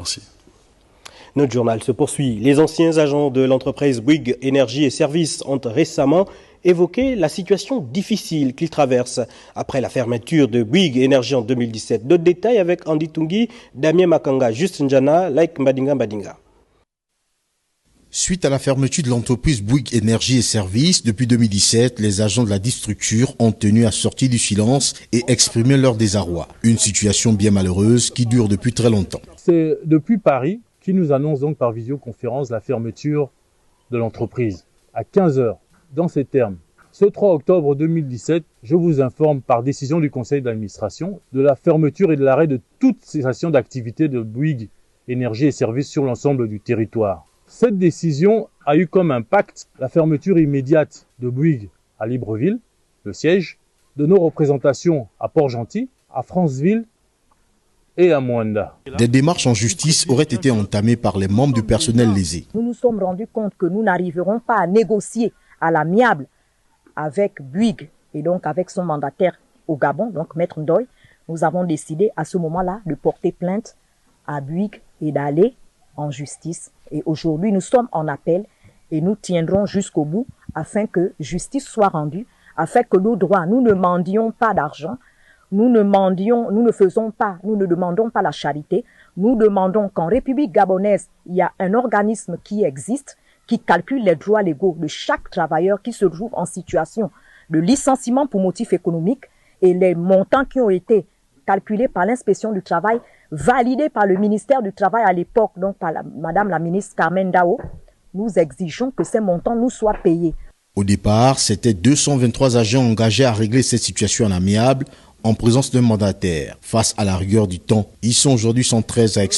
Merci. Notre journal se poursuit. Les anciens agents de l'entreprise Bouygues Énergie et Services ont récemment évoqué la situation difficile qu'ils traversent après la fermeture de Bouygues Énergie en 2017. D'autres détails avec Andy Tungi, Damien Makanga, Juste Njana, Like Mbadinga Mbadinga. Suite à la fermeture de l'entreprise Bouygues Énergie et Services, depuis 2017, les agents de la dite structure ont tenu à sortir du silence et exprimer leur désarroi. Une situation bien malheureuse qui dure depuis très longtemps. C'est depuis Paris qui nous annonce donc par visioconférence la fermeture de l'entreprise à 15h. Dans ces termes, ce 3 octobre 2017, je vous informe par décision du conseil d'administration de la fermeture et de l'arrêt de toute cessation d'activité de Bouygues Énergie et Services sur l'ensemble du territoire. Cette décision a eu comme impact la fermeture immédiate de Bouygues à Libreville, le siège, de nos représentations à Port-Gentil, à Franceville et à Moanda. Des démarches en justice auraient été entamées par les membres du personnel lésé. Nous nous sommes rendus compte que nous n'arriverons pas à négocier à l'amiable avec Bouygues et donc avec son mandataire au Gabon, donc Maître Ndoye. Nous avons décidé à ce moment-là de porter plainte à Bouygues et d'aller en justice. Et aujourd'hui, nous sommes en appel et nous tiendrons jusqu'au bout afin que justice soit rendue, afin que nos droits, nous ne mendions pas d'argent, nous ne demandons pas la charité, nous demandons qu'en République gabonaise, il y a un organisme qui existe, qui calcule les droits légaux de chaque travailleur qui se trouve en situation de licenciement pour motif économique et les montants qui ont été calculés par l'inspection du travail, validés par le ministère du Travail à l'époque, donc par Madame la ministre Carmen Dao, nous exigeons que ces montants nous soient payés. Au départ, c'était 223 agents engagés à régler cette situation en amiable en présence d'un mandataire. Face à la rigueur du temps, ils sont aujourd'hui 113 à